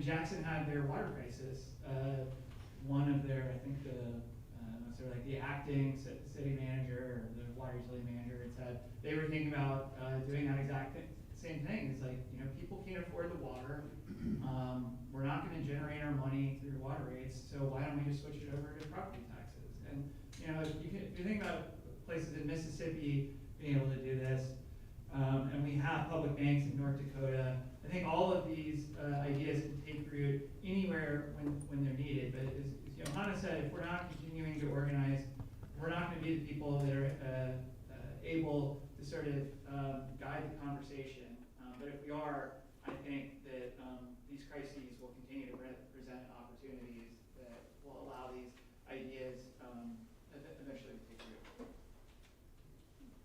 Jackson had their water crisis, one of their, I think sort of like the acting city manager or the water utility manager had said they were thinking about doing that exact same thing. It's like, people can't afford the water. We're not going to generate our money through water rates, so why don't we just switch it over to property taxes? And if you think about places in Mississippi being able to do this, and we have public banks in North Dakota, I think all of these ideas can take root anywhere when they're needed. But as Johanna said, if we're not continuing to organize, we're not going to be the people that are able to sort of guide the conversation. But if we are, I think that these crises will continue to present opportunities that will allow these ideas eventually to take root.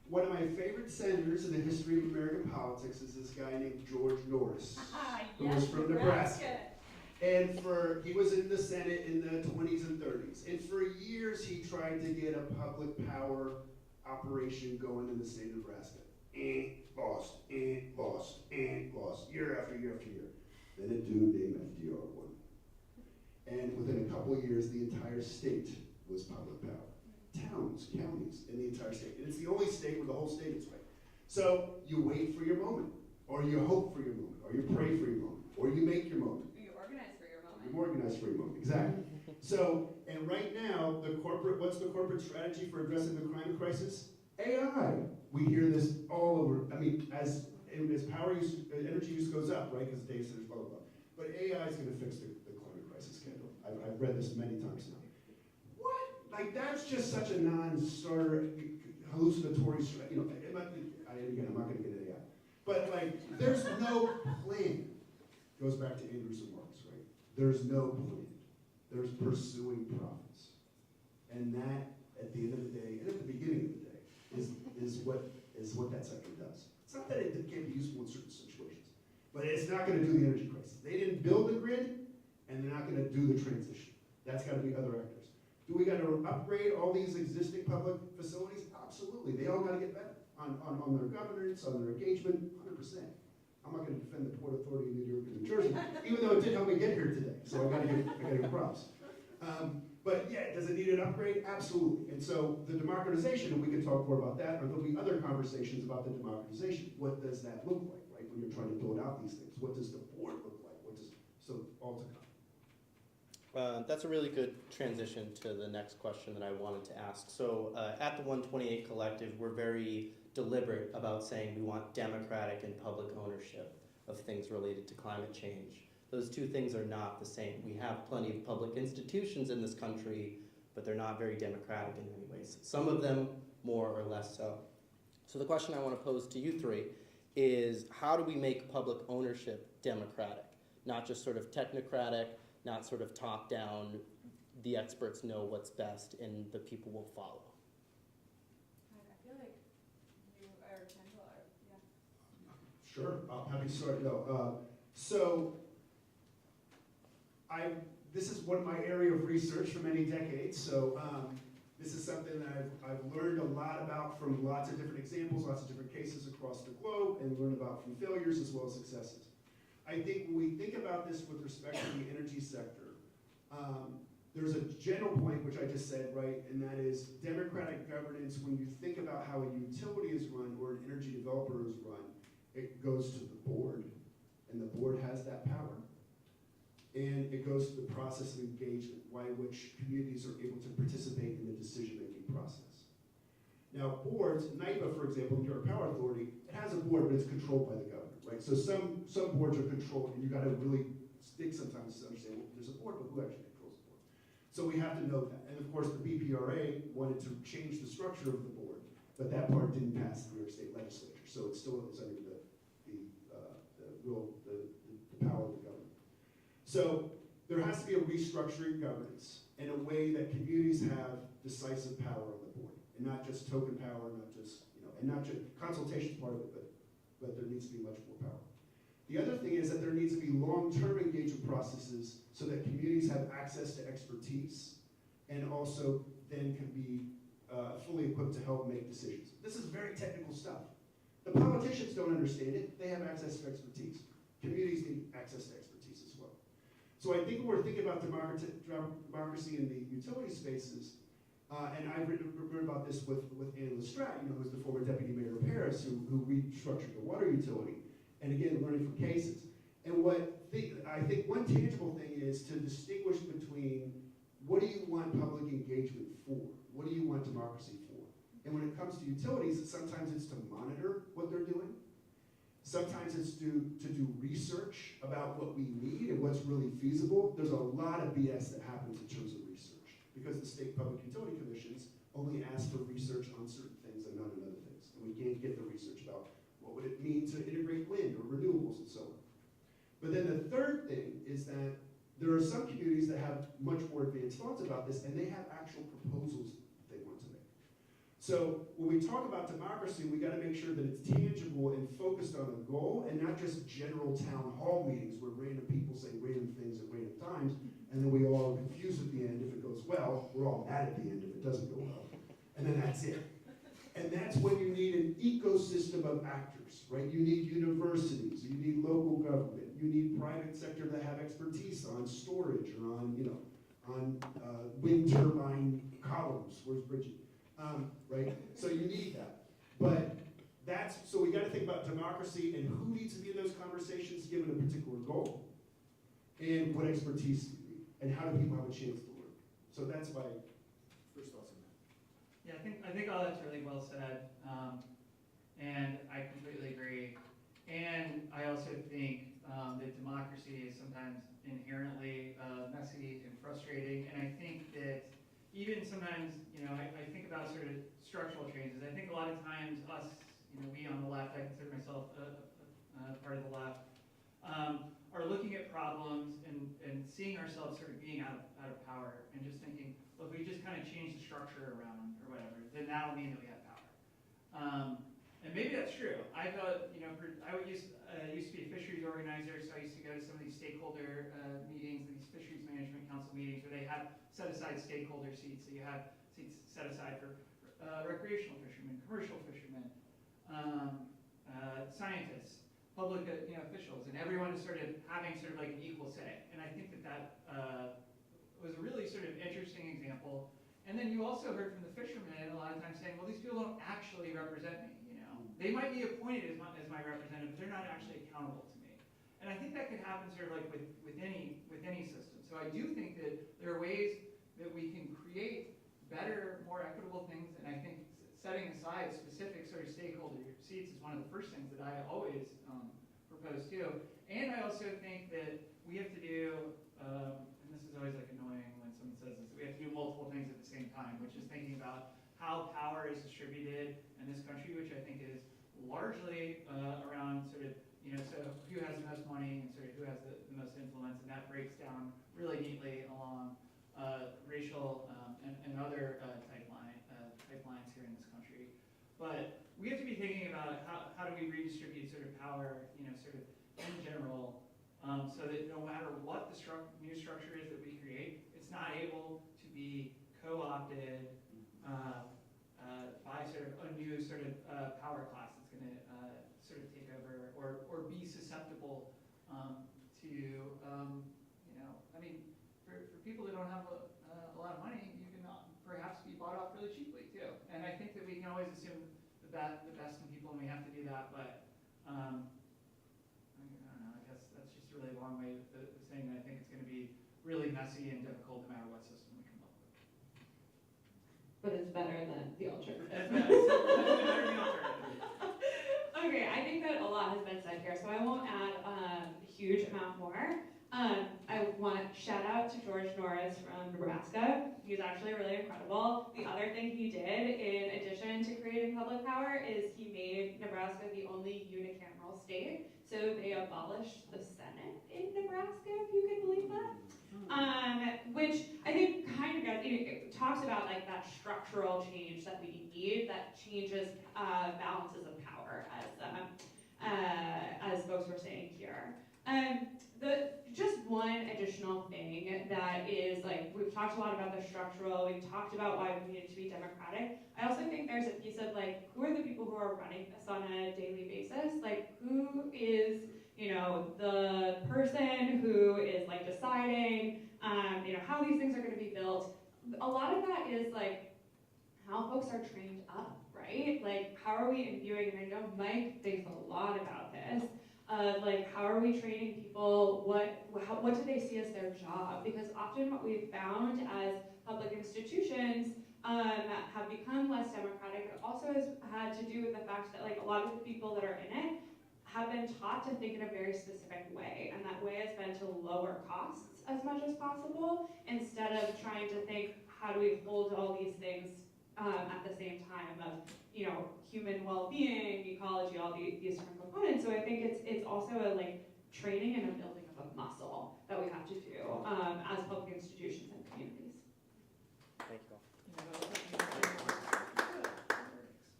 One of my favorite senators in the history of American politics is this guy named George Norris, who was from Nebraska. And he was in the Senate in the 20s and 30s. And for years, he tried to get a public power operation going in the state of Nebraska. Lost, year after year after year. Then a dude named FDR won. And within a couple of years, the entire state was public power. Towns, counties, in the entire state. And it's the only state where the whole state is right. So you wait for your moment, or you hope for your moment, or you pray for your moment, or you make your moment. Or you organize for your moment. You organize for your moment, exactly. So, and right now, what's the corporate strategy for addressing the climate crisis? AI. We hear this all over. I mean, as power use, energy use goes up, right? Because data centers, blah, blah, blah. But AI is going to fix the climate crisis, Kendall. I've read this many times now. What? Like, that's just such a non-starter, hallucinatory, again, I'm not going to get into AI. But, like, there's no plan. Goes back to Andrew's remarks, right? There's no plan. There's pursuing profits. And that, at the end of the day, and at the beginning of the day, is what that sector does. It's not that it can't be useful in certain situations, but it's not going to do the energy crisis. They didn't build the grid, and they're not going to do the transition. That's got to be other actors. Do we got to upgrade all these existing public facilities? Absolutely. They all got to get better on their governance, on their engagement, 100%. I'm not going to defend the Port Authority of New York and New Jersey, even though it did help me get here today. So I got to give props. But yeah, does it need an upgrade? Absolutely. And so the democratization, and we can talk more about that, or there'll be other conversations about the democratization. What does that look like, right? When you're trying to build out these things, what does the board look like? So all to come. That's a really good transition to the next question that I wanted to ask. So at the 128 Collective, we're very deliberate about saying we want democratic and public ownership of things related to climate change. Those two things are not the same. We have plenty of public institutions in this country, but they're not very democratic in many ways. Some of them more or less so. So the question I want to pose to you three is, how do we make public ownership democratic? Not just sort of technocratic, not sort of top-down, the experts know what's best and the people will follow. I feel like you or Kendall are, yeah. Sure, I'm happy to start. No, so this is one of my area of research for many decades. So this is something that I've learned a lot about from lots of different examples, lots of different cases across the globe, and learned about from failures as well as successes. I think when we think about this with respect to the energy sector, there's a general point which I just said, right, and that is democratic governance. When you think about how a utility is run or an energy developer is run, it goes to the board, and the board has that power. And it goes to the process of engagement, by which communities are able to participate in the decision-making process. Now, boards, NYPA, for example, the New York Power Authority, it has a board, but it's controlled by the governor, right? So some boards are controlled, and you got to really stick sometimes to understand, well, there's a board, but who actually controls the board? So we have to know that. And of course, the BPRA wanted to change the structure of the board, but that part didn't pass the New York State Legislature, so it still is under the power of the government. So there has to be a restructuring governance in a way that communities have decisive power on the board, and not just token power, not just, and not just consultation part of it, but there needs to be much more power. The other thing is that there needs to be long-term engagement processes so that communities have access to expertise and also then can be fully equipped to help make decisions. This is very technical stuff. The politicians don't understand it. They have access to expertise. Communities need access to expertise as well. So I think when we're thinking about democracy in the utility spaces, and I've written about this with Anne Lestrade, who's the former deputy mayor of Paris, who restructured the water utility, and again, learning from cases. And I think one tangible thing is to distinguish between what do you want public engagement for? What do you want democracy for? And when it comes to utilities, sometimes it's to monitor what they're doing. Sometimes it's to do research about what we need and what's really feasible. There's a lot of BS that happens in terms of research because the state public utility commissions only ask for research on certain things and not on other things. And we can't get the research about what would it mean to integrate wind or renewables and so on. But then the third thing is that there are some communities that have much more advanced thoughts about this and they have actual proposals they want to make. So when we talk about democracy, we got to make sure that it's tangible and focused on a goal and not just general town hall meetings where random people say random things at random times and then we all are confused at the end. If it goes well, we're all mad at the end if it doesn't go well. And then that's it. And that's when you need an ecosystem of actors, right? You need universities, you need local government, you need private sector that have expertise on storage or on, wind turbine columns. Where's Bridget? Right? So you need that. But so we got to think about democracy and who needs to be in those conversations given a particular goal, and what expertise do you need, and how do people have a chance to learn. So that's my first thoughts on that. Yeah, I think all that's really well said, and I completely agree. And I also think that democracy is sometimes inherently messy and frustrating, and I think that even sometimes, I think about sort of structural changes. I think a lot of times us, we on the left, I consider myself part of the left, are looking at problems and seeing ourselves sort of being out of power and just thinking, well, if we just kind of change the structure around or whatever, then that'll mean that we have power. And maybe that's true. I thought, I used to be a fisheries organizer, so I used to go to some of these stakeholder meetings, these fisheries management council meetings where they have set aside stakeholder seats. So you have seats set aside for recreational fishermen, commercial fishermen, scientists, public officials, and everyone is sort of having sort of like an equal say. And I think that was a really sort of interesting example. And then you also heard from the fishermen a lot of times saying, well, these people don't actually represent me. They might be appointed as my representative, but they're not actually accountable to me. And I think that could happen sort of like with any system. So I do think that there are ways that we can create better, more equitable things, and I think setting aside specific sort of stakeholder seats is one of the first things that I always propose too. And I also think that we have to do, and this is always like annoying when someone says this, we have to do multiple things at the same time, which is thinking about how power is distributed in this country, which I think is largely around sort of, so who has the most money and sort of who has the most influence, and that breaks down really neatly along racial and other pipelines here in this country. But we have to be thinking about how do we redistribute sort of power, sort of in general, so that no matter what the new structure is that we create, it's not able to be co-opted by sort of a new sort of power class that's going to sort of take over or be susceptible to, for people that don't have a lot of money, you can perhaps be bought off really cheaply too. And I think that we can always assume the best in people, and we have to do that. But I don't know. I guess that's just a really long way of saying that I think it's going to be really messy and difficult no matter what system we come up with. But it's better than the alternative. It's better than the alternative. Okay, I think that a lot has been said here, so I won't add a huge amount more. I want to shout out to George Norris from Nebraska. He's actually really incredible. The other thing he did, in addition to creating public power, is he made Nebraska the only unicameral state. So they abolished the Senate in Nebraska, if you can believe that. Which I think kind of it talks about like that structural change that we need that changes balances of power, as folks were saying here. Just one additional thing that is like, we've talked a lot about the structural, we've talked about why we need it to be democratic. I also think there's a piece of like, who are the people who are running this on a daily basis? Like, who is the person who is like deciding, how these things are going to be built. A lot of that is like how folks are trained up, right? Like, how are we imbuing, and I know Mike thinks a lot about this, like, how are we training people, what do they see as their job? Because often what we've found as public institutions have become less democratic. It also has had to do with the fact that like a lot of the people that are in it have been taught to think in a very specific way, and that way has been to lower costs as much as possible, instead of trying to think, how do we hold all these things at the same time of, human well-being, ecology, all these different components. So I think it's also a like training and a building of a muscle that we have to do as public institutions and communities. Thank you.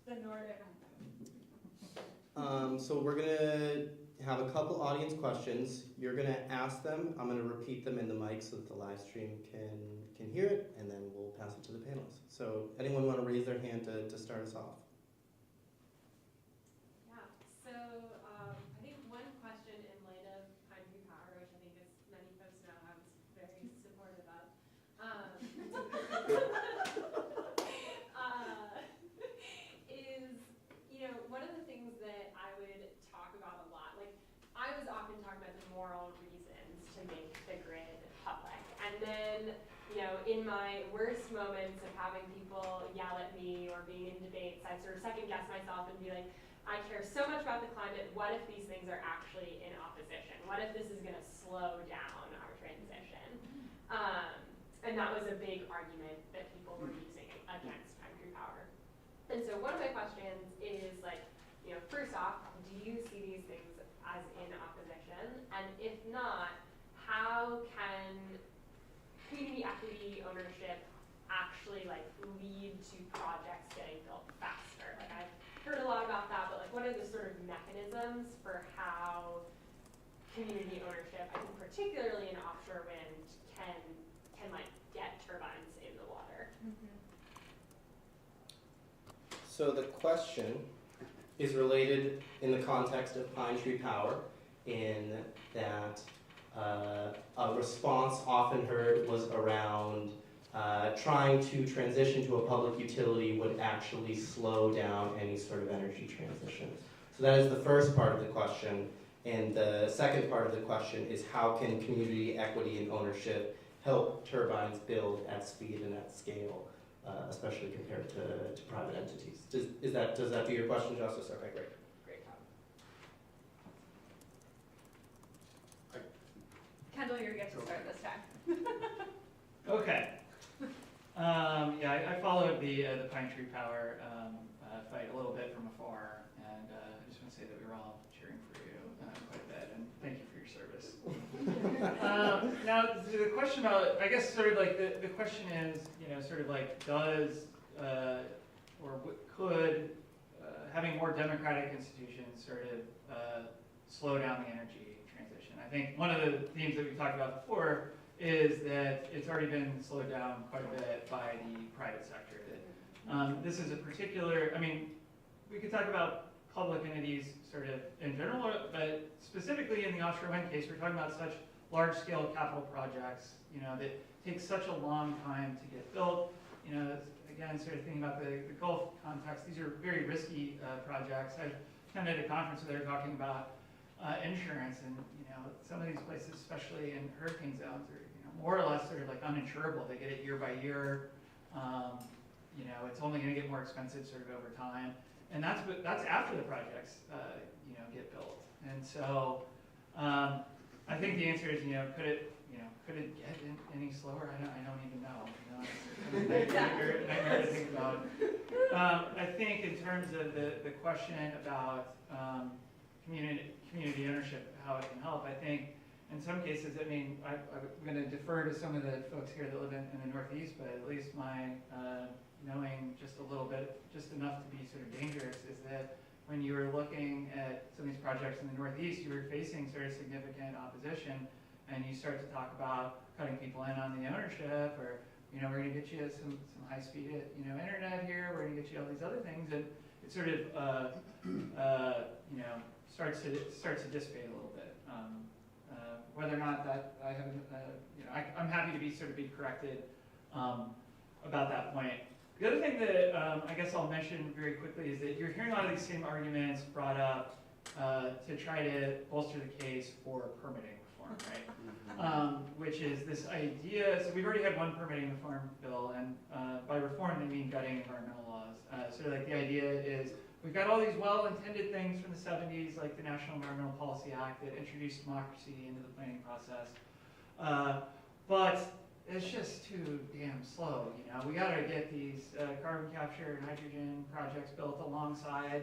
The Nordic. So we're gonna have a couple audience questions. You're gonna ask them. I'm gonna repeat them in the mic so that the live stream can hear it, and then we'll pass it to the panelists. So anyone want to raise their hand to start us off? Yeah, so I think one question in light of Pine Tree Power, which I think as many folks know I was very supportive of, is, one of the things that I would talk about a lot, like I was often talking about the moral reasons to make the grid public. And then, in my worst moments of having people yell at me or being in debates, I sort of second guess myself and be like, I care so much about the climate, what if these things are actually in opposition? What if this is gonna slow down our transition? And that was a big argument that people were using against Pine Tree Power. And so one of my questions is like, first off, do you see these things as in opposition? And if not, how can community equity ownership actually like lead to projects getting built faster? Like I've heard a lot about that, but like what are the sort of mechanisms for how community ownership, I think particularly in offshore wind, can like get turbines in the water? Mm-hmm. So the question is related in the context of Pine Tree Power, in that a response often heard was around trying to transition to a public utility would actually slow down any sort of energy transition. So that is the first part of the question. And the second part of the question is how can community equity and ownership help turbines build at speed and at scale, especially compared to private entities. Does that do your question, Justice? Okay, great. Kendall, you get to start this time. Okay. I followed the Pine Tree Power fight a little bit from afar, and I just want to say that we were all cheering for you quite a bit, and thank you for your service. Now, the question about, I guess, sort of like the question is, sort of like, does could having more democratic institutions sort of slow down the energy transition? I think one of the themes that we've talked about before is that it's already been slowed down quite a bit by the private sector. That this is a particular, we could talk about public entities sort of in general, but specifically in the offshore wind case, we're talking about such large-scale capital projects, that take such a long time to get built. Again, sort of thinking about the Gulf context, these are very risky projects. I've attended a conference where they were talking about insurance, and some of these places, especially in hurricane zones, are more or less sort of like uninsurable. They get it year by year. It's only going to get more expensive sort of over time, and that's after the projects get built. And so I think the answer is could it get any slower? I don't even know. It's a nightmare to think about. I think in terms of the question about community ownership, how it can help, I think in some cases, I'm going to defer to some of the folks here that live in the Northeast, but at least my knowing just a little bit, just enough to be sort of dangerous, is that when you were looking at some of these projects in the Northeast, you were facing sort of significant opposition, and you start to talk about cutting people in on the ownership, or we're going to get you some high-speed internet here, we're going to get you all these other things, and it sort of starts to dissipate a little bit. Whether or not that I haven't, I'm happy to be corrected about that point. The other thing that I guess I'll mention very quickly is that you're hearing a lot of these same arguments brought up to try to bolster the case for permitting reform, right? Which is this idea, so we've already had one permitting reform bill, and by reform they mean gutting environmental laws. So like the idea is, we've got all these well-intended things from the 70s, like the National Environmental Policy Act that introduced democracy into the planning process. But it's just too damn slow, We gotta get these carbon capture and hydrogen projects built alongside,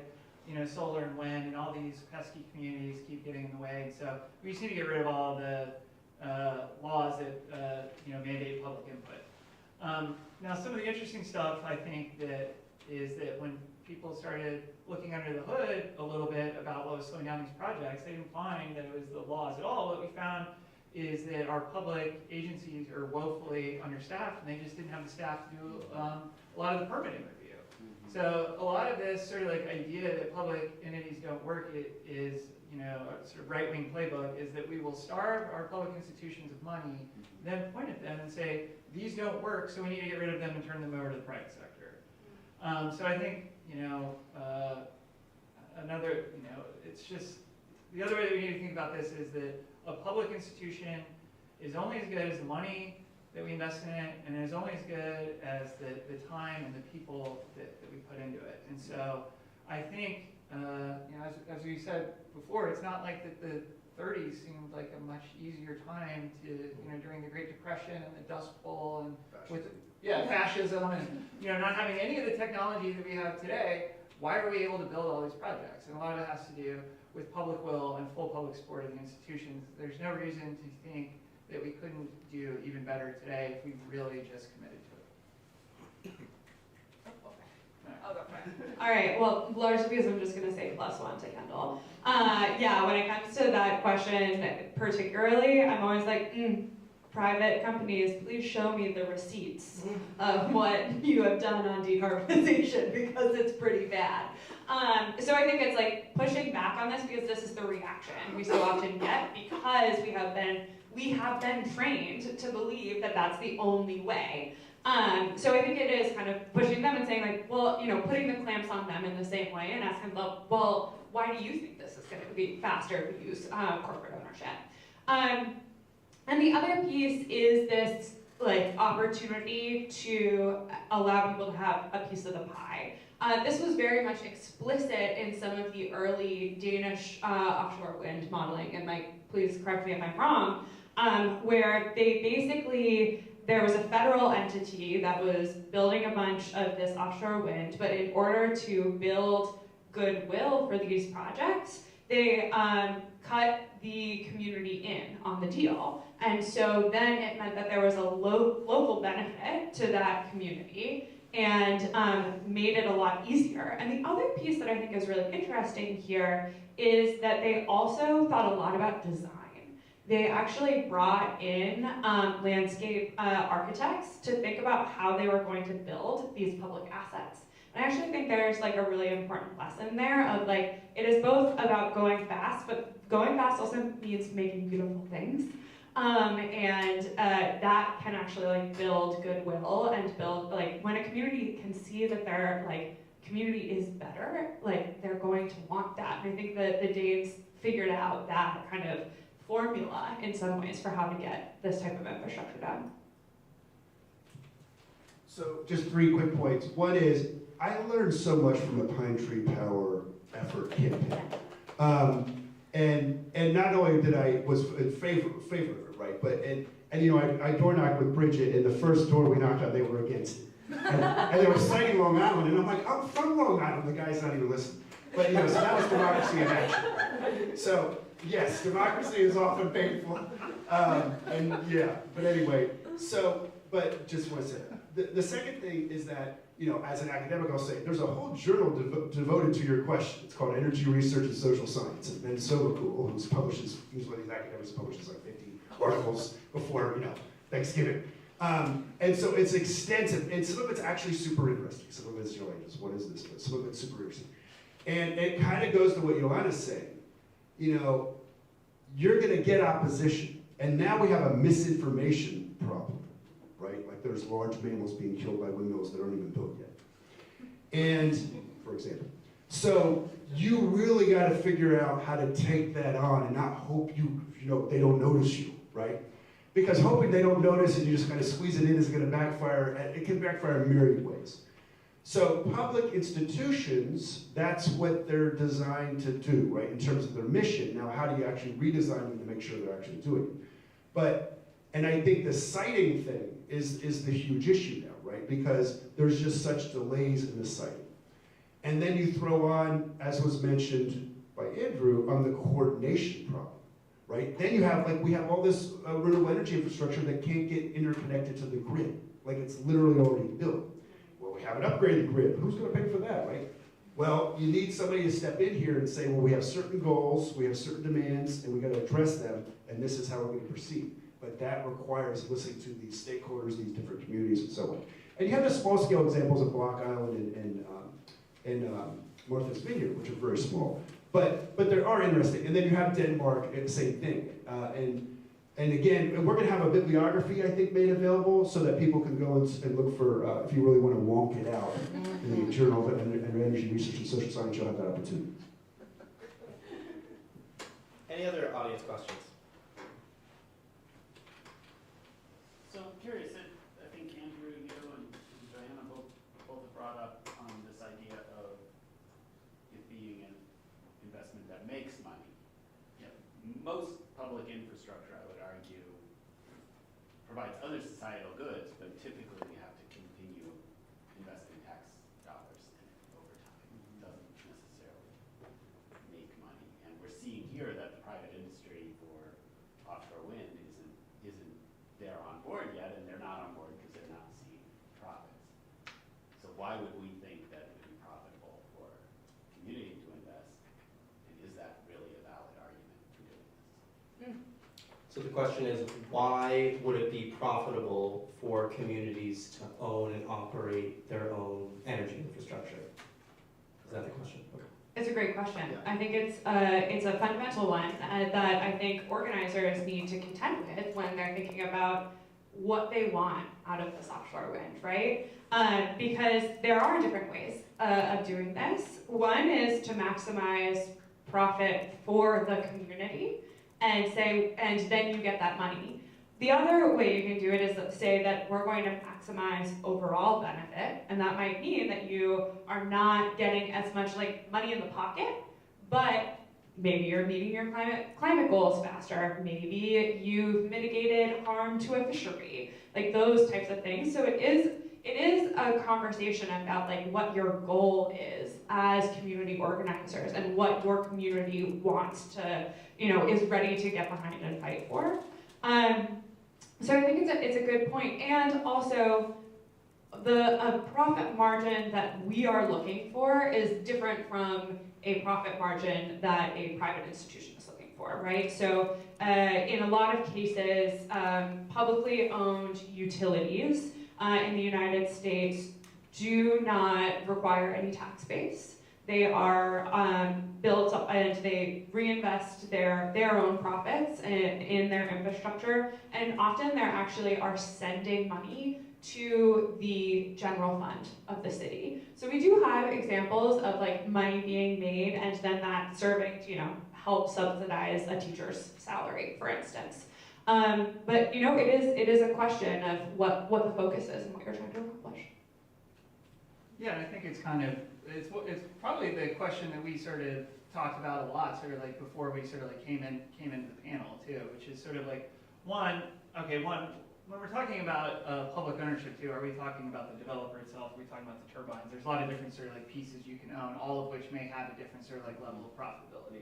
solar and wind, and all these pesky communities keep getting in the way. So we just need to get rid of all the laws that, mandate public input. Now, some of the interesting stuff, I think, is that when people started looking under the hood a little bit about what was slowing down these projects, they didn't find that it was the laws at all. What we found is that our public agencies are woefully understaffed, and they just didn't have the staff to do a lot of the permitting review. So a lot of this sort of like idea that public entities don't work is, a sort of right-wing playbook, is that we will starve our public institutions of money, then point at them and say, these don't work, so we need to get rid of them and turn them over to the private sector. So I think, it's just, the other way that we need to think about this is that a public institution is only as good as the money that we invest in it, and is only as good as the time and the people that we put into it. And so I think, as we said before, it's not like that the 30s seemed like a much easier time to, during the Great Depression and the Dust Bowl and fascism and, not having any of the technology that we have today. Why are we able to build all these projects? And a lot of it has to do with public will and full public support of the institutions. There's no reason to think that we couldn't do even better today if we really just committed to it. I'll go for it. All right, well, largely because I'm just going to say +1 to Kendall. When it comes to that question particularly, I'm always like, private companies, please show me the receipts of what you have done on decarbonization, because it's pretty bad. So I think it's like pushing back on this, because this is the reaction we so often get, because we have been trained to believe that that's the only way. So I think it is kind of pushing them and saying like, well, putting the clamps on them in the same way and asking them, well, why do you think this is going to be faster if we use corporate ownership? And the other piece is this like opportunity to allow people to have a piece of the pie. This was very much explicit in some of the early Danish offshore wind modeling, and Mike, please correct me if I'm wrong, where there was a federal entity that was building a bunch of this offshore wind, but in order to build goodwill for these projects, they cut the community in on the deal. And so then it meant that there was a local benefit to that community, and made it a lot easier. And the other piece that I think is really interesting here is that they also thought a lot about design. They actually brought in landscape architects to think about how they were going to build these public assets. And I actually think there's like a really important lesson there of like, it is both about going fast, but going fast also means making beautiful things. That can actually like build goodwill and build, like, when a community can see that their like community is better, like they're going to want that. And I think that the Danes figured out that kind of formula in some ways for how to get this type of infrastructure done. So just 3 quick points. One is, I learned so much from the Pine Tree Power effort campaign. And not only did I was in favor of it, right? But I door knocked with Bridget, and the first door we knocked on, they were against it. And they were citing Long Island, and I'm like, I'm from Long Island. The guy's not even listening. But so that was democracy in action. So yes, democracy is often painful. But anyway, but just want to say, the second thing is that, as an academic, I'll say, there's a whole journal devoted to your question. It's called Energy Research and Social Science. And Ben Sovacool, he's one of these academics, publishes like 50 articles before, Thanksgiving. And so it's extensive, and some of it's actually super interesting. Some of it's, what is this? But some of it's super interesting. And it kind of goes to what Yolanda's saying, you're going to get opposition. And now we have a misinformation problem, right? Like there's large mammals being killed by windmills that aren't even built yet. And, for example. So you really got to figure out how to take that on and not hope they don't notice you, right? Because hoping they don't notice and you just kind of squeeze it in is going to backfire. It can backfire in myriad ways. So public institutions, that's what they're designed to do, right, in terms of their mission. Now, how do you actually redesign them to make sure they're actually doing it? And I think the siting thing is the huge issue now, right, because there's just such delays in the siting. And then you throw on, as was mentioned by Andrew, on the coordination problem, right? Then you have, we have all this renewable energy infrastructure that can't get interconnected to the grid. Like it's literally already built. Well, we haven't upgraded the grid. Who's going to pay for that, right? Well, you need somebody to step in here and say, well, we have certain goals, we have certain demands, and we got to address them, and this is how we're going to proceed. But that requires listening to these stakeholders, these different communities, and so on. And you have the small-scale examples of Block Island and Martha's Vineyard, which are very small. But there are interesting. And then you have Denmark, and the same thing. And again, we're going to have a bibliography, I think, made available so that people can go and look for, if you really want to wonk it out, in the Journal of Energy Research and Social Science, you'll have that opportunity. Any other audience questions? So I'm curious, I think Andrew, you and Joanna both have brought up this idea of it being an investment that makes money. Most public infrastructure, I would argue, provides other societal goods, but typically you have to continue investing tax dollars in it over time. It doesn't necessarily make money. And we're seeing here that the private industry for offshore wind isn't there on board yet, and they're not on board because they're not seeing profits. So why would we think that it would be profitable for community to invest? And is that really a valid argument for doing this? So the question is, why would it be profitable for communities to own and operate their own energy infrastructure? Is that the question? Okay. It's a great question. Yeah. I think it's a fundamental one that I think organizers need to contend with when they're thinking about what they want out of this offshore wind, right? Because there are different ways of doing this. One is to maximize profit for the community and then you get that money. The other way you can do it is say that we're going to maximize overall benefit, and that might mean that you are not getting as much money in the pocket, but maybe you're meeting your climate goals faster. Maybe you've mitigated harm to a fishery, those types of things. So it is a conversation about what your goal is as community organizers and what your community wants to, is ready to get behind and fight for. So I think it's a good point. And also, the profit margin that we are looking for is different from a profit margin that a private institution is looking for, right? So in a lot of cases, publicly owned utilities in the United States do not require any tax base. They are built and they reinvest their own profits in their infrastructure, and often they actually are sending money to the general fund of the city. So we do have examples of money being made and then that serving to help subsidize a teacher's salary, for instance. But it is a question of what the focus is and what you're trying to accomplish. Yeah, and I think it's it's probably the question that we sort of talked about a lot, sort of before we sort of came into the panel too, which is sort of one, when we're talking about public ownership too, are we talking about the developer itself? Are we talking about the turbines? There's a lot of different sort of pieces you can own, all of which may have a different sort of level of profitability.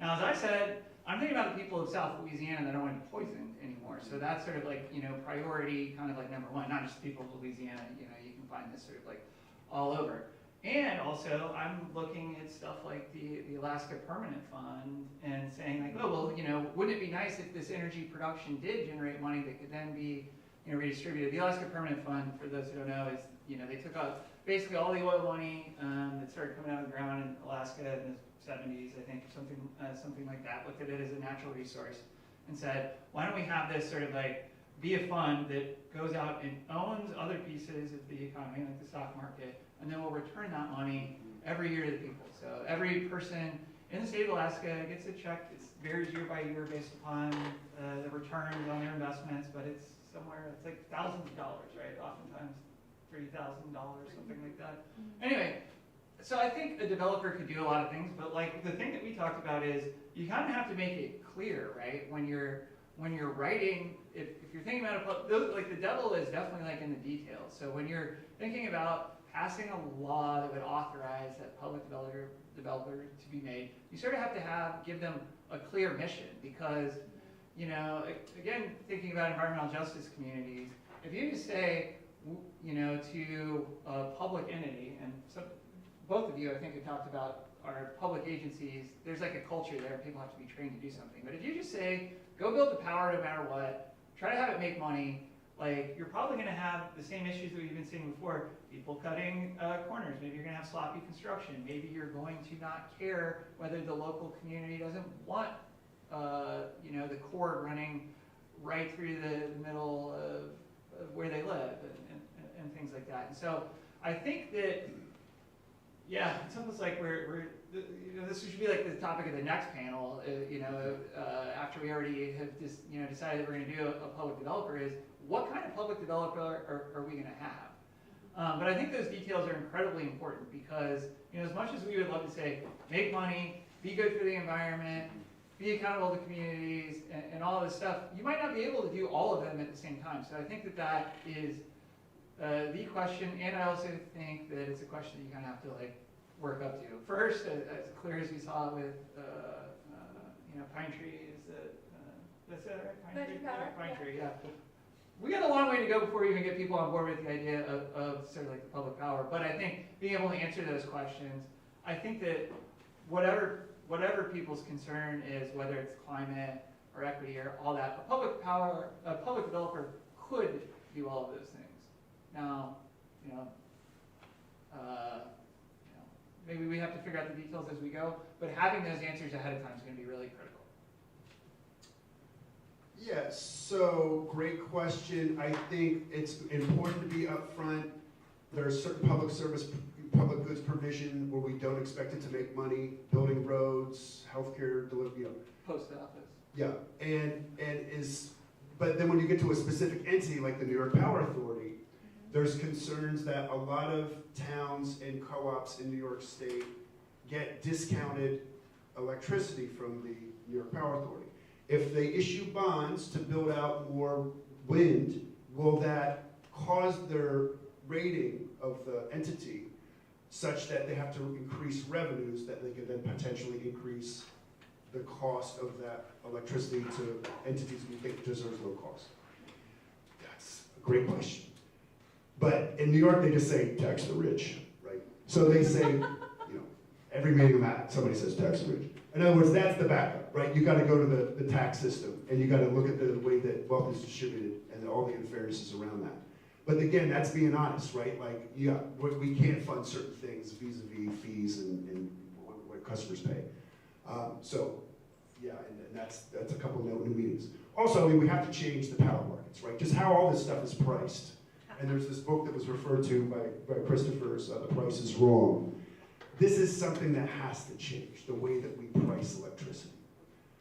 Now, as I said, I'm thinking about the people of South Louisiana that don't want to be poisoned anymore. So that's sort of priority kind of number one, not just the people of Louisiana, you can find this sort of all over. And also, I'm looking at stuff like the Alaska Permanent Fund and saying wouldn't it be nice if this energy production did generate money that could then be, redistributed? The Alaska Permanent Fund, for those who don't know, is, they took out basically all the oil money that started coming out of the ground in Alaska and 70s, I think, something like that, looked at it as a natural resource and said, why don't we have this sort of like be a fund that goes out and owns other pieces of the economy, like the stock market, and then we'll return that money every year to the people. So every person in the state of Alaska gets a check. It varies year by year based upon the returns on their investments, but it's somewhere, it's like thousands of dollars, right? Oftentimes $30,000, something like that. Anyway, so I think a developer could do a lot of things, but like the thing that we talked about is you kind of have to make it clear, right? When you're writing, if you're thinking about like the devil is definitely like in the details. So when you're thinking about passing a law that would authorize that public developer to be made, you sort of have to give them a clear mission, because, you know, again, thinking about environmental justice communities, if you just say, you know, to a public entity, and so both of you, I think, have talked about our public agencies, there's like a culture there, people have to be trained to do something. But if you just say, go build the power no matter what, try to have it make money, like, you're probably going to have the same issues that we've been seeing before. People cutting corners. Maybe you're going to have sloppy construction. Maybe you're going to not care whether the local community doesn't want, you know, the cord running right through the middle of where they live and things like that. And so I think that, yeah, it's almost like you know, this should be like the topic of the next panel. You know, after we already have just, you know, decided that we're going to do a public developer, is what kind of public developer are we going to have? But I think those details are incredibly important, because, you know, as much as we would love to say, make money, be good for the environment, be accountable to communities, and all this stuff, you might not be able to do all of them at the same time. So I think that is the question, and I also think that it's a question that you kind of have to like work up to. First, as clear as we saw with, you know, Pine Tree, that's it, right? Magic Power? Pine Tree, yeah. We got a long way to go before we even get people on board with the idea of sort of like the public power. But I think being able to answer those questions, I think that whatever people's concern is, whether it's climate or equity or all that, a public developer could do all of those things. Now, you know, maybe we have to figure out the details as we go, but having those answers ahead of time is going to be really critical. Yeah, so great question. I think it's important to be upfront. There are certain public goods provision where we don't expect it to make money, building roads, healthcare delivery, you know. Post office. Yeah, but then when you get to a specific entity like the New York Power Authority, there's concerns that a lot of towns and co-ops in New York State get discounted electricity from the New York Power Authority. If they issue bonds to build out more wind, will that cause their rating of the entity such that they have to increase revenues that they can then potentially increase the cost of that electricity to entities we think deserves low cost? That's a great question. But in New York, they just say tax the rich, right? So they say, you know, every meeting I'm at, somebody says tax the rich. In other words, that's the backup, right? You got to go to the tax system, and you got to look at the way that wealth is distributed and all the unfairnesses around that. But again, that's being honest, right? Like, yeah, we can't fund certain things vis-a-vis fees and what customers pay. So, yeah, and that's a couple of new meetings. Also, I mean, we have to change the power markets, right? Just how all this stuff is priced. And there's this book that was referred to by Christopher's, The Price is Wrong. This is something that has to change, the way that we price electricity.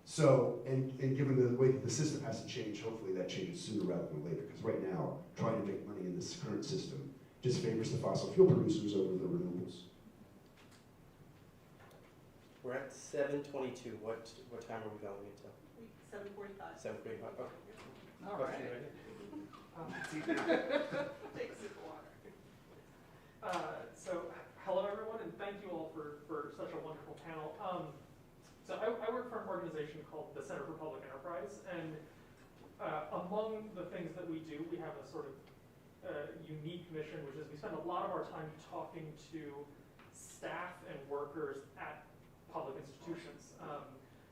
So, and given the way that the system has to change, hopefully that changes sooner rather than later. Because right now, trying to make money in this current system just favors the fossil fuel producers over the renewables. We're at 7:22. What time are we going into? 7:45. 7:45. Okay. All right. Take a sip of water. So, hello everyone, and thank you all for such a wonderful panel. So I work for an organization called the Center for Public Enterprise, and among the things that we do, we have a sort of unique mission, which is we spend a lot of our time talking to staff and workers at public institutions.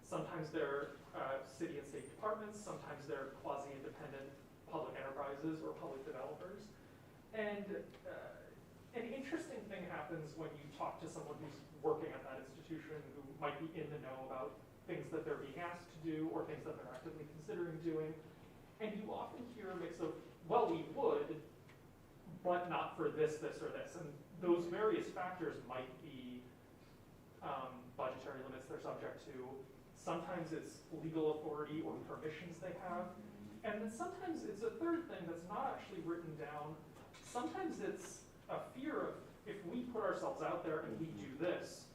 Sometimes they're city and state departments, sometimes they're quasi-independent public enterprises or public developers. And an interesting thing happens when you talk to someone who's working at that institution who might be in the know about things that they're being asked to do or things that they're actively considering doing. And you often hear a mix of, well, we would, but not for this, this, or this. And those various factors might be budgetary limits they're subject to. Sometimes it's legal authority or permissions they have. And then sometimes it's a third thing that's not actually written down. Sometimes it's a fear of, if we put ourselves out there and we do this,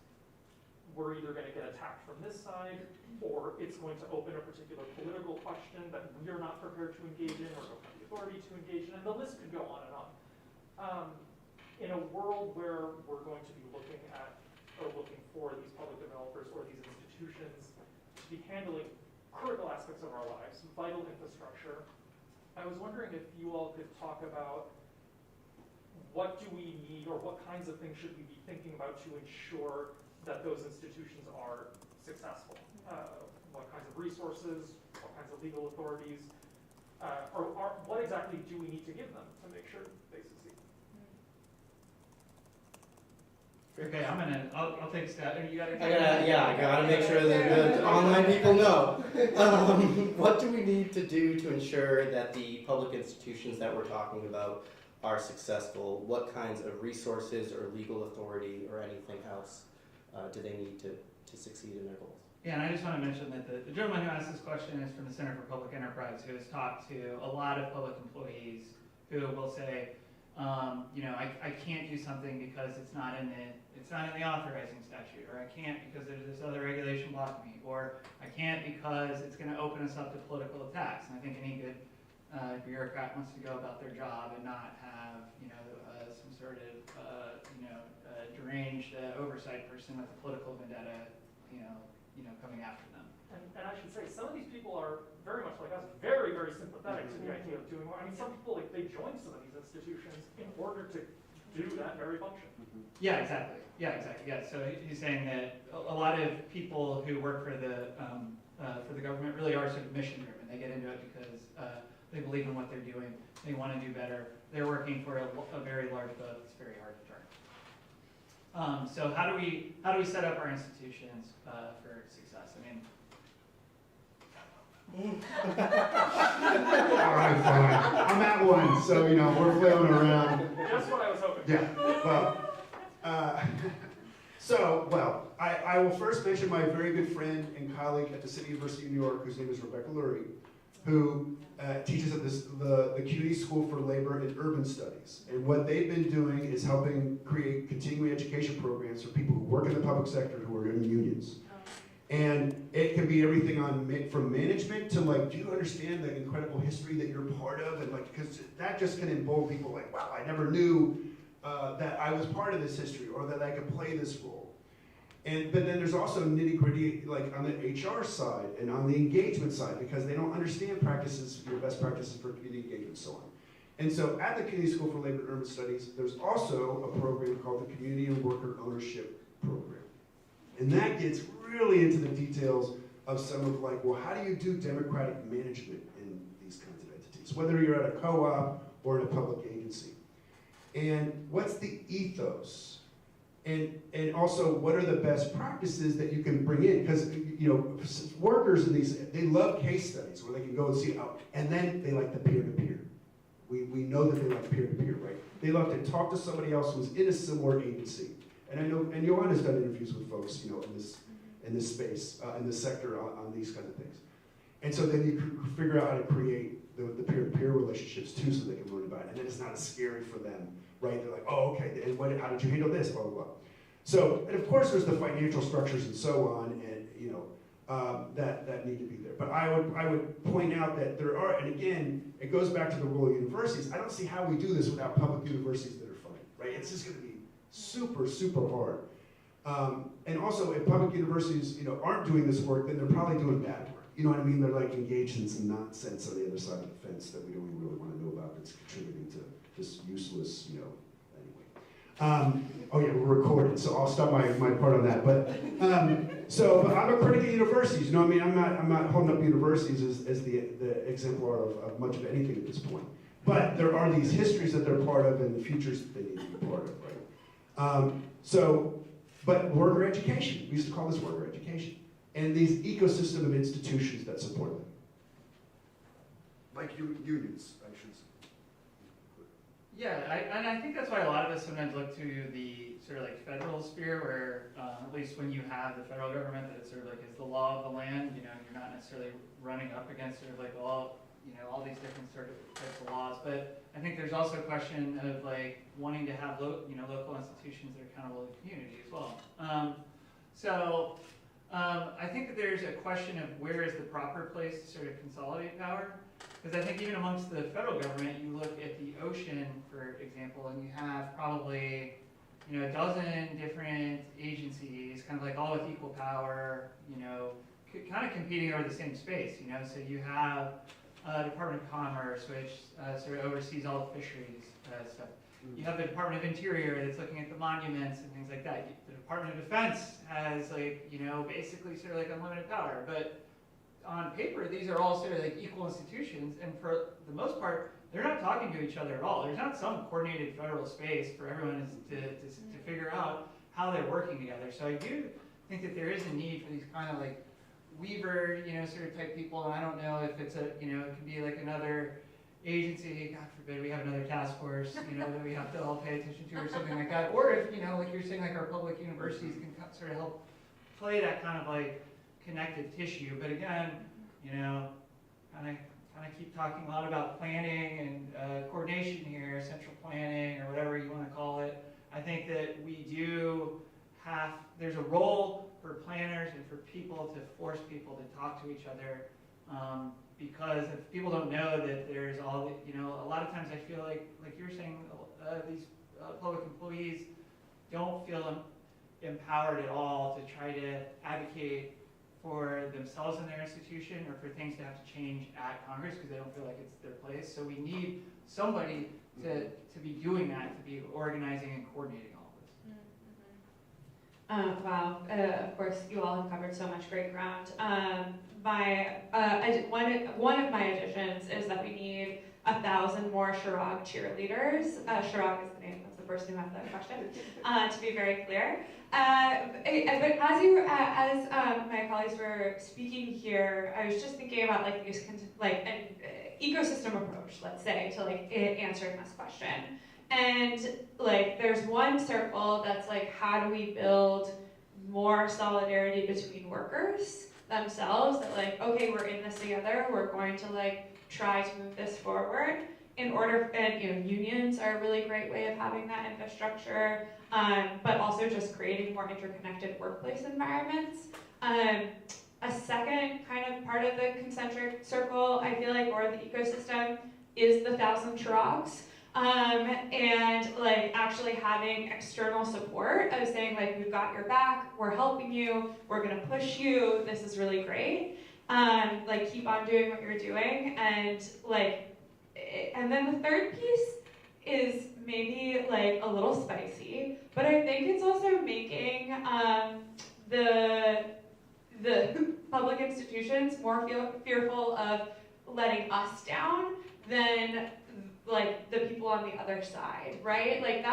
we're either going to get attacked from this side, or it's going to open a particular political question that we're not prepared to engage in, or don't have the authority to engage in, and the list could go on and on. In a world where we're going to be looking at, or looking for these public developers or these institutions to be handling critical aspects of our lives, vital infrastructure, I was wondering if you all could talk about what do we need, or what kinds of things should we be thinking about to ensure that those institutions are successful? What kinds of resources, what kinds of legal authorities, or what exactly do we need to give them to make sure they succeed? Okay, I'll take a stab. You gotta. I gotta make sure that the online people know. What do we need to do to ensure that the public institutions that we're talking about are successful? What kinds of resources or legal authority or anything else do they need to succeed in their goals? Yeah, and I just want to mention that the gentleman who asked this question is from the Center for Public Enterprise, who has talked to a lot of public employees who will say, I can't do something because it's not in the authorizing statute, or I can't because there's this other regulation blocking me, or I can't because it's going to open us up to political attacks. And I think any good bureaucrat wants to go about their job and not have some sort of deranged oversight person with a political vendetta coming after them. And I should say, some of these people are very much like us, very, very sympathetic to the idea of doing more. I mean, some people, they join some of these institutions in order to do that very function. Yeah, exactly. Yeah, so he's saying that a lot of people who work for the government really are sort of mission driven. They get into it because they believe in what they're doing. They want to do better. They're working for a very large boat that's very hard to turn. So how do we set up our institutions for success? I mean. All right, fine. I'm at one, so we're flailing around. Just what I was hoping. Yeah. Well, I will first mention my very good friend and colleague at the City University of New York, whose name is Rebecca Lurie, who teaches at the CUNY School for Labor and Urban Studies. And what they've been doing is helping create continuing education programs for people who work in the public sector who are in unions. And it can be everything from management to do you understand the incredible history that you're part of? And because that just can embolden people wow, I never knew that I was part of this history or that I could play this role. But then there's also nitty gritty on the HR side and on the engagement side, because they don't understand practices, best practices for community engagement and so on. And so at the CUNY School for Labor and Urban Studies, there's also a program called the Community and Worker Ownership Program. And that gets really into the details of some of how do you do democratic management in these kinds of entities, whether you're at a co-op or in a public agency. And what's the ethos? And also, what are the best practices that you can bring in? Because workers in these, they love case studies where they can go and see and then they like the peer-to-peer. We know that they like peer-to-peer, right? They love to talk to somebody else who's in a similar agency. And I know, and Johanna's done interviews with folks, in this space, in this sector on these kinds of things. And so then you figure out how to create the peer-to-peer relationships too, so they can learn about it. And then it's not as scary for them, right? They're like, oh, okay, and how did you handle this, blah, blah, blah. So, and of course there's the financial structures and so on, and that need to be there. But I would point out that there are, and again, it goes back to the role of universities. I don't see how we do this without public universities that are funded, right? It's just gonna be super, super hard. And also, if public universities, aren't doing this work, then they're probably doing bad work. You know what I mean? They're engaged in some nonsense on the other side of the fence that we don't even really want to know about that's contributing to just useless, anyway. Oh yeah, we're recorded, so I'll stop my part on that. But but I'm a critic of universities. I'm not holding up universities as the exemplar of much of anything at this point. But there are these histories that they're part of and the futures that they need to be part of, right? But worker education, we used to call this worker education. And these ecosystem of institutions that support them. Like unions, I should say. Yeah, and I think that's why a lot of us sometimes look to the sort of like federal sphere where, at least when you have the federal government that sort of like is the law of the land, you know, you're not necessarily running up against sort of like all these different sort of types of laws. But I think there's also a question of like wanting to have local institutions that are accountable to the community as well. I think that there's a question of where is the proper place to sort of consolidate power. Because I think even amongst the federal government, you look at the ocean, for example, and you have probably, you know, a dozen different agencies, kind of like all with equal power, you know, kind of competing over the same space, you know. So you have Department of Commerce, which sort of oversees all the fisheries stuff. You have the Department of Interior that's looking at the monuments and things like that. The Department of Defense has, like, you know, basically sort of like unlimited power. But on paper, these are all sort of like equal institutions, and for the most part, they're not talking to each other at all. There's not some coordinated federal space for everyone to figure out how they're working together. So I do think that there is a need for these kind of like Weaver, you know, sort of type people. And I don't know if it's a, you know, it can be like another agency, God forbid, we have another task force, you know, that we have to all pay attention to or something like that. Or if, you know, like you're saying, like our public universities can sort of help play that kind of like connective tissue. But again, you know, kind of keep talking a lot about planning and coordination here, central planning or whatever you want to call it. I think that there's a role for planners and for people to force people to talk to each other, because if people don't know that there's all, you know, a lot of times I feel like you're saying, these public employees don't feel empowered at all to try to advocate for themselves in their institution or for things to have to change at Congress because they don't feel like it's their place. So we need somebody to be doing that, to be organizing and coordinating all of this. Wow, of course you all have covered so much great ground. One of my additions is that we need 1,000 more Chirag cheerleaders. Chirag is the name, that's the person who asked that question, to be very clear. But as my colleagues were speaking here, I was just thinking about like these like an ecosystem approach, let's say, to like answering this question. And like there's one circle that's like, how do we build more solidarity between workers themselves, that like, okay, we're in this together, we're going to like try to move this forward in order, and you know, unions are a really great way of having that infrastructure, but also just creating more interconnected workplace environments. A second kind of part of the concentric circle, I feel like, or the ecosystem, is the 1,000 Chirags. And like actually having external support of saying like, we've got your back, we're helping you, we're gonna push you, this is really great. Like keep on doing what you're doing, and like, and then the third piece is maybe like a little spicy, but I think it's also making the public institutions more fearful of letting us down than like the people on the other side, right? Like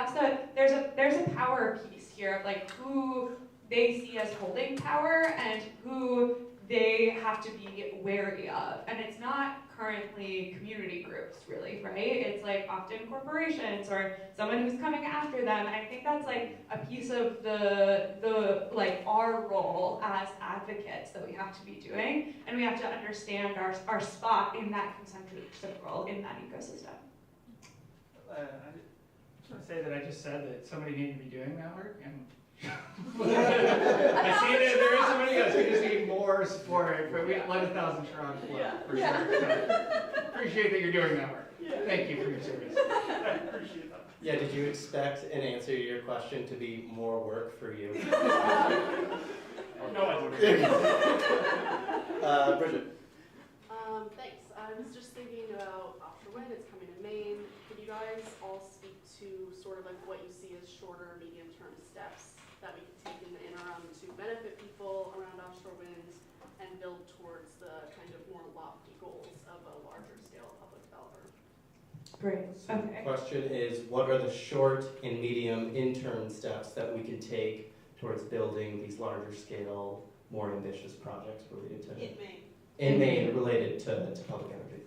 there's a power piece here of like who they see as holding power and who they have to be wary of. And it's not currently community groups really, right? It's like often corporations or someone who's coming after them. And I think that's like a piece of the like our role as advocates that we have to be doing. And we have to understand our spot in that concentric circle, in that ecosystem. I just want to say that I just said that somebody needed to be doing that work, and I see that there is somebody else. We just need more support, but we let 1,000 strong for sure. So, appreciate that you're doing that work. Thank you for your service. I appreciate that. Yeah, did you expect an answer to your question to be more work for you? No, I wouldn't. Bridget. Thanks. I was just thinking about offshore wind. It's coming in Maine. Could you guys all speak to sort of like what you see as shorter, medium-term steps that we could take in the interim to benefit people around offshore winds and build towards the kind of more lofty goals of a larger scale public developer? Great, So okay. the question is, what are the short and medium interim steps that we can take towards building these larger scale, more ambitious projects related to in Maine related to public energy?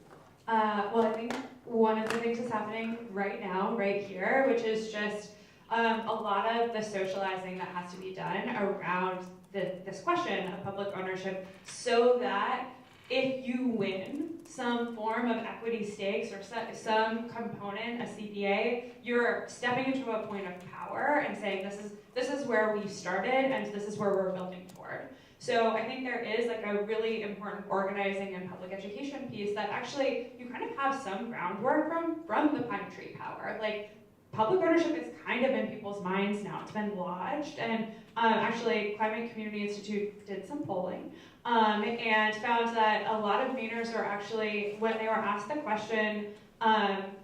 Well, I think one of the things that's happening right now, right here, which is just a lot of the socializing that has to be done around this question of public ownership, so that if you win some form of equity stakes or some component, a CPA, you're stepping into a point of power and saying this is where we started and this is where we're building toward. So I think there is like a really important organizing and public education piece that actually you kind of have some groundwork from the Pine Tree Power. Like public ownership is kind of in people's minds now. It's been lodged, and actually Climate Community Institute did some polling and found that a lot of Mainers are actually, when they were asked the question,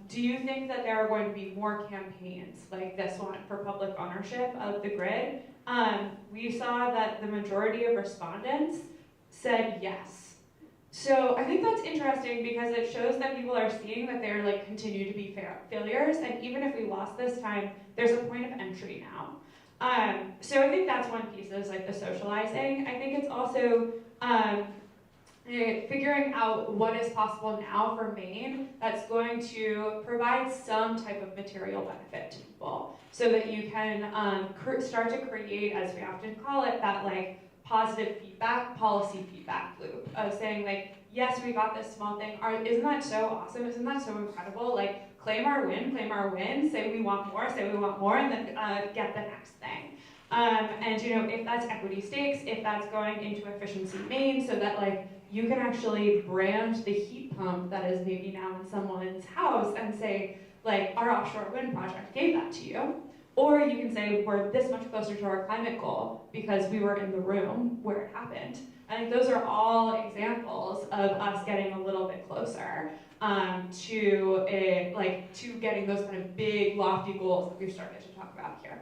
do you think that there are going to be more campaigns like this one for public ownership of the grid? We saw that the majority of respondents said yes. So I think that's interesting because it shows that people are seeing that they're like continue to be failures, and even if we lost this time, there's a point of entry now. So I think that's one piece, is like the socializing. I think it's also figuring out what is possible now for Maine that's going to provide some type of material benefit to people, so that you can start to create, as we often call it, that like positive feedback, policy feedback loop of saying like, yes, we got this small thing. Isn't that so awesome? Isn't that so incredible? Like claim our win, say we want more, and then get the next thing. And you know, if that's equity stakes, if that's going into efficiency Maine, so that like you can actually brand the heat pump that is maybe now in someone's house and say, like, our offshore wind project gave that to you. Or you can say, we're this much closer to our climate goal because we were in the room where it happened. I think those are all examples of us getting a little bit closer to getting those kind of big, lofty goals that we've started to talk about here.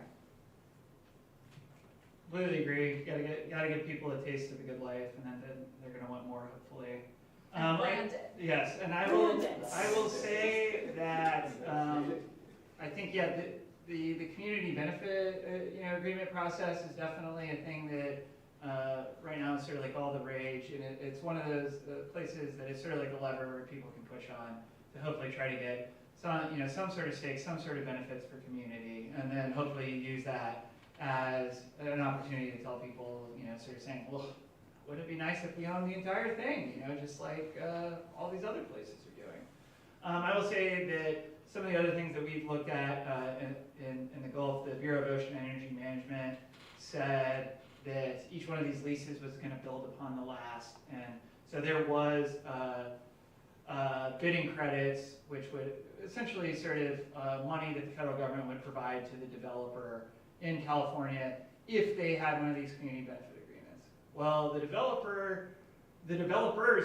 Completely agree. You gotta give people a taste of the good life, and then they're gonna want more, hopefully. Yes, and I will say that I think the community benefit agreement process is definitely a thing that right now is sort of like all the rage, and it's one of those places that is sort of like a lever where people can push on to hopefully try to get some sort of stakes, some sort of benefits for community, and then hopefully use that as an opportunity to tell people, sort of saying, well, wouldn't it be nice if we owned the entire thing, just like all these other places are doing. I will say that some of the other things that we've looked at in the Gulf, the Bureau of Ocean Energy Management said that each one of these leases was going to build upon the last, and so there was bidding credits, which would essentially sort of money that the federal government would provide to the developer in California if they had one of these community benefit agreements. Well, the developers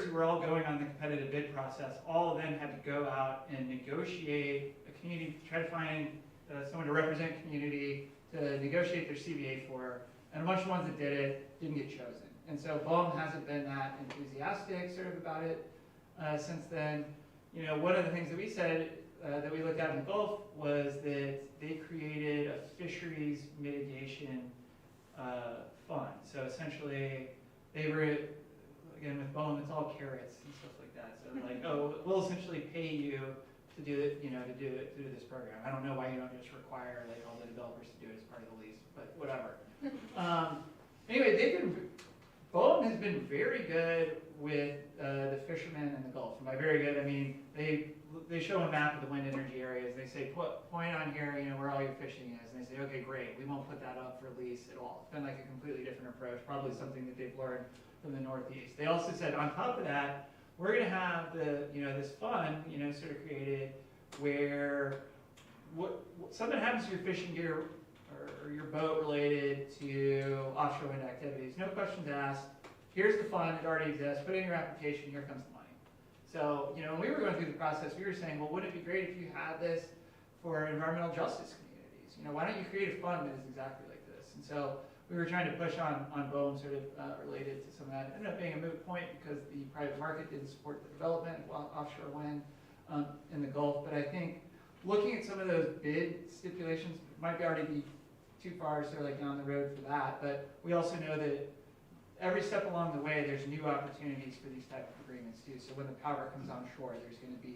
who were all going on the competitive bid process all then had to go out and negotiate a community, try to find someone to represent community to negotiate their CBA for, and a bunch of ones that did it didn't get chosen. And so BOEM hasn't been that enthusiastic sort of about it since then. One of the things that we said that we looked at in the Gulf was that they created a fisheries mitigation fund. So essentially, they were, again with BOEM, it's all carrots and stuff like that. So they're like, oh, we'll essentially pay you to do it, to do this program. I don't know why you don't just require like all the developers to do it as part of the lease, but whatever. Anyway, BOEM has been very good with the fishermen in the Gulf. And by very good, I mean they show a map of the wind energy areas. They say, point on here, where all your fishing is. And they say, okay, great, we won't put that up for lease at all. It's been like a completely different approach, probably something that they've learned from the Northeast. They also said, on top of that, we're going to have this fund, sort of created where something happens to your fishing gear or your boat related to offshore wind activities. No questions asked. Here's the fund, it already exists. Put in your application, here comes the money. So, when we were going through the process, we were saying, well, wouldn't it be great if you had this for environmental justice communities? Why don't you create a fund that is exactly like this? And so we were trying to push on BOEM sort of related to some of that. It ended up being a moot point because the private market didn't support the development of offshore wind. in the Gulf. But I think looking at some of those bid stipulations might already be too far, so like down the road for that. But we also know that every step along the way, there's new opportunities for these type of agreements too. So when the power comes on shore, there's going to be,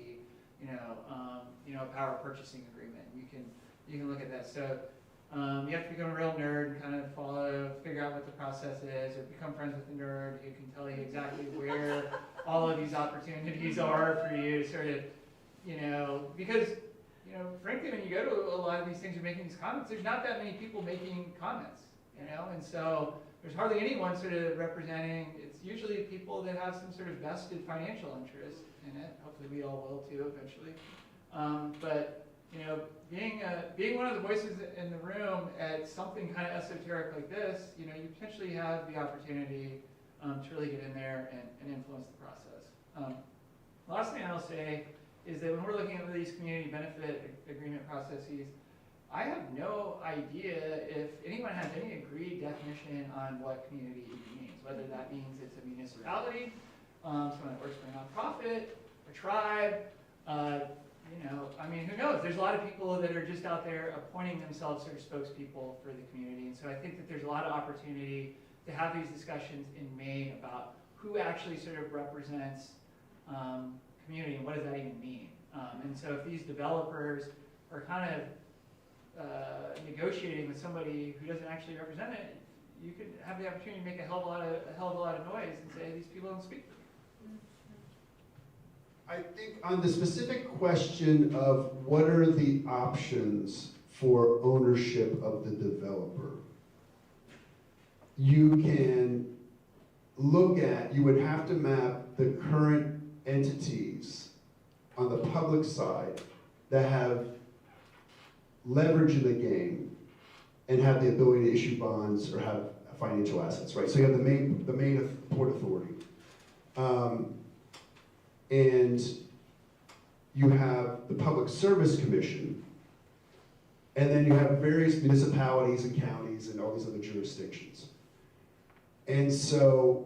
a power purchasing agreement. You can look at that. So you have to become a real nerd and kind of figure out what the process is, or become friends with a nerd who can tell you exactly where all of these opportunities are for you to sort of, because, frankly, when you go to a lot of these things, you're making these comments, there's not that many people making comments, and so there's hardly anyone sort of representing, it's usually people that have some sort of vested financial interest in it. Hopefully we all will too eventually. But being one of the voices in the room at something kind of esoteric like this, you potentially have the opportunity to really get in there and influence the process. The last thing I'll say is that when we're looking at these community benefit agreement processes, I have no idea if anyone has any agreed definition on what community means, whether that means it's a municipality, someone that works for a nonprofit, a tribe, who knows? There's a lot of people that are just out there appointing themselves sort of spokespeople for the community. And so I think that there's a lot of opportunity to have these discussions in Maine about who actually sort of represents community and what does that even mean. And so if these developers are kind of negotiating with somebody who doesn't actually represent it, you could have the opportunity to make a hell of a lot of noise and say these people don't speak for me. I think on the specific question of what are the options for ownership of the developer, you would have to map the current entities on the public side that have leverage in the game and have the ability to issue bonds or have financial assets, right? So you have the Maine Port Authority. And you have the Public Service Commission, and then you have various municipalities and counties and all these other jurisdictions. And so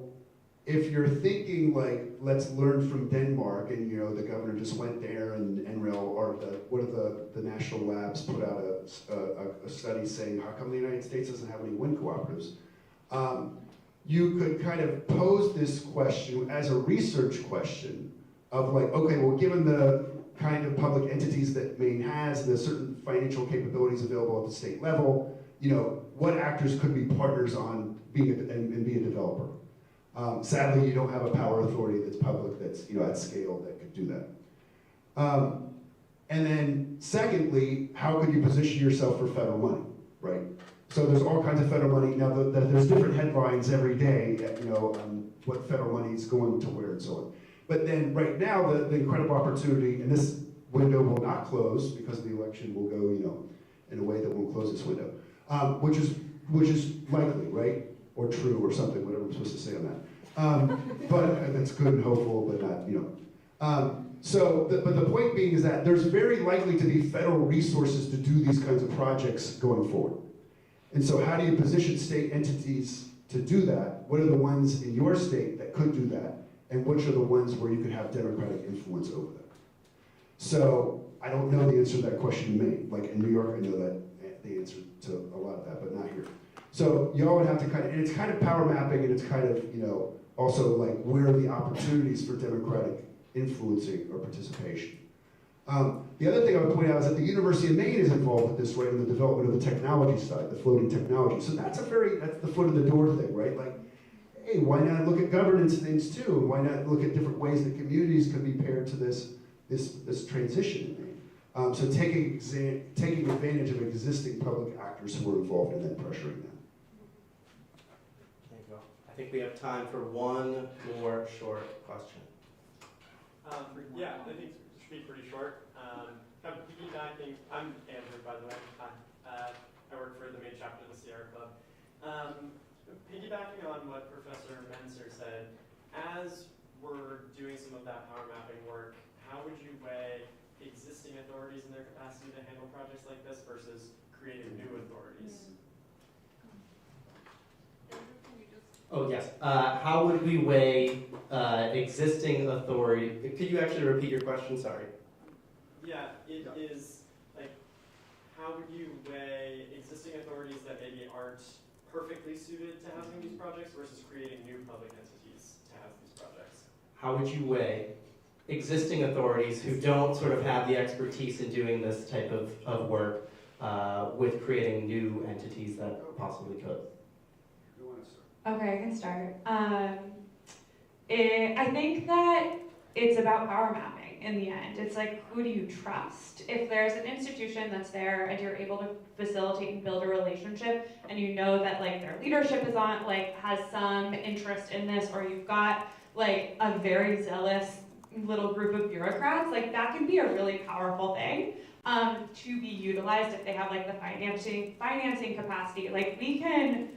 if you're thinking like, let's learn from Denmark, and the governor just went there, and NREL, or the national labs put out a study saying, how come the United States doesn't have any wind cooperatives? You could kind of pose this question as a research question of like, okay, well, given the kind of public entities that Maine has, the certain financial capabilities available at the state level, what actors could be partners on being and be a developer? Sadly, you don't have a power authority that's public, that's at scale that could do that. And then secondly, how could you position yourself for federal money, right? So there's all kinds of federal money. Now, there's different headlines every day, on what federal money is going to where and so on. But then right now, the incredible opportunity, and this window will not close because the election will go, in a way that won't close this window, which is likely, right? Or true or something, whatever I'm supposed to say on that. But that's good and hopeful, but not, but the point being is that there's very likely to be federal resources to do these kinds of projects going forward. And so how do you position state entities to do that? What are the ones in your state that could do that? And which are the ones where you could have democratic influence over them? So I don't know the answer to that question in Maine. Like in New York, I know that the answer to a lot of that, but not here. So y'all would have to and it's kind of power mapping, and it's kind of, also like where are the opportunities for democratic influencing or participation. The other thing I would point out is that the University of Maine is involved with this, right, in the development of the technology side, the floating technology. So that's the foot in the door thing, right? Like, hey, why not look at governance things too? And why not look at different ways that communities can be paired to this transition? So taking advantage of existing public actors who are involved and then pressuring them. There you go. I think we have time for one more short question. Yeah, I think it should be pretty short. Kind of piggybacking, I'm Andrew, by the way. Hi. I work for the Maine chapter of the Sierra Club. Piggybacking on what Professor Menser said, as we're doing some of that power mapping work, how would you weigh existing authorities and their capacity to handle projects like this versus creating new authorities? Oh, yes. How would we weigh existing authority? Could you actually repeat your question? Sorry. Yeah, it is, like, how would you weigh existing authorities that maybe aren't perfectly suited to housing these projects versus creating new public entities to house these projects? How would you weigh existing authorities who don't sort of have the expertise in doing this type of work with creating new entities that possibly could? Who wants to start? Okay, I can start. I think that it's about power mapping in the end. It's like, who do you trust? If there's an institution that's there and you're able to facilitate and build a relationship, and you know that like their leadership is on, like has some interest in this, or you've got like a very zealous little group of bureaucrats, like that can be a really powerful thing to be utilized if they have like the financing capacity. Like we can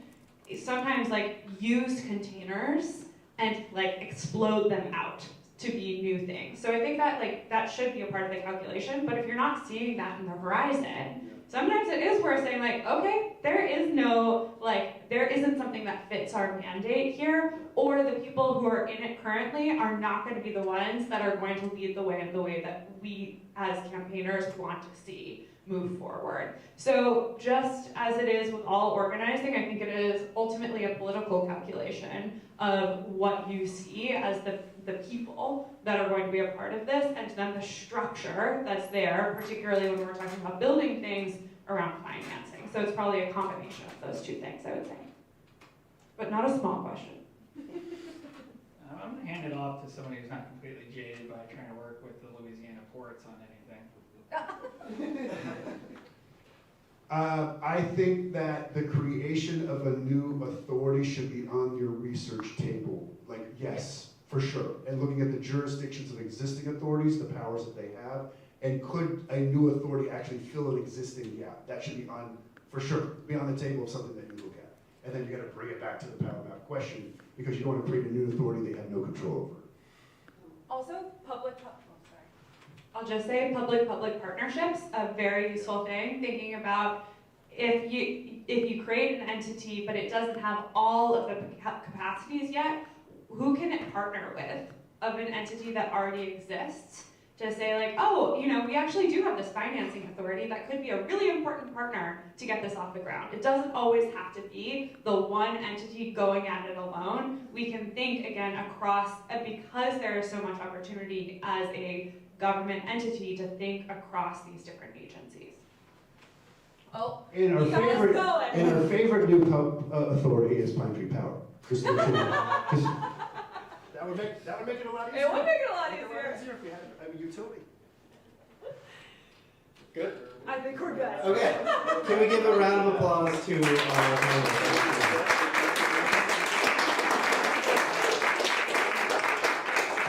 sometimes like use containers and like explode them out to be new things. So I think that like that should be a part of the calculation, but if you're not seeing that in the horizon, sometimes it is worth saying like, okay, there isn't something that fits our mandate here, or the people who are in it currently are not going to be the ones that are going to lead the way in the way that we as campaigners want to see move forward. So just as it is with all organizing, I think it is ultimately a political calculation of what you see as the people that are going to be a part of this, and then the structure that's there, particularly when we're talking about building things around financing. So it's probably a combination of those two things, I would say. But not a small question. I'm gonna hand it off to somebody who's not completely jaded by trying to work with the Louisiana ports on anything. I think that the creation of a new authority should be on your research table. Like, yes, for sure. And looking at the jurisdictions of existing authorities, the powers that they have, and could a new authority actually fill an existing gap? That should be on, for sure, be on the table of something that you look at. And then you gotta bring it back to the power map question, because you don't want to create a new authority they have no control over. Also, I'll just say public-public partnerships, a very useful thing, thinking about if you create an entity but it doesn't have all of the capacities yet, who can it partner with of an entity that already exists to say like, oh, you know, we actually do have this financing authority that could be a really important partner to get this off the ground. It doesn't always have to be the one entity going at it alone. We can think again across, because there is so much opportunity as a government entity to think across these different agencies. Oh, And our you got us going. and our favorite new authority is Pine Tree Power. Just to let you know. 'Cause that would make it a lot easier. It would make it a lot Make it easier. if we had a utility. Good? I think we're good. Okay. Can we give a round of applause to our panelists?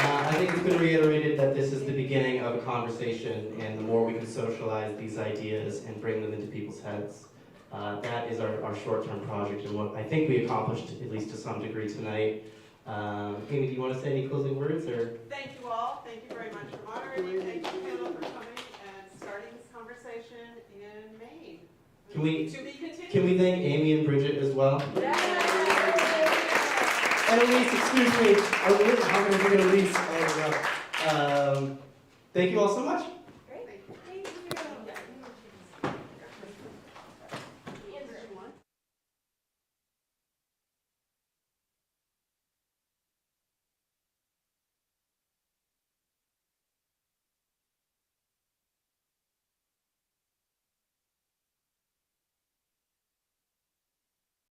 I think it's been reiterated that this is the beginning of a conversation, and the more we can socialize these ideas and bring them into people's heads, that is our short-term project, and what I think we accomplished, at least to some degree tonight. Amy, do you want to say any closing words, or? Thank you all. Thank you very much for moderating. Thank you, panel, for coming and starting this conversation in Maine. Can we To be continued. Can we thank Amy and Bridget as well? Yay! And Elise, excuse me, how are we going to release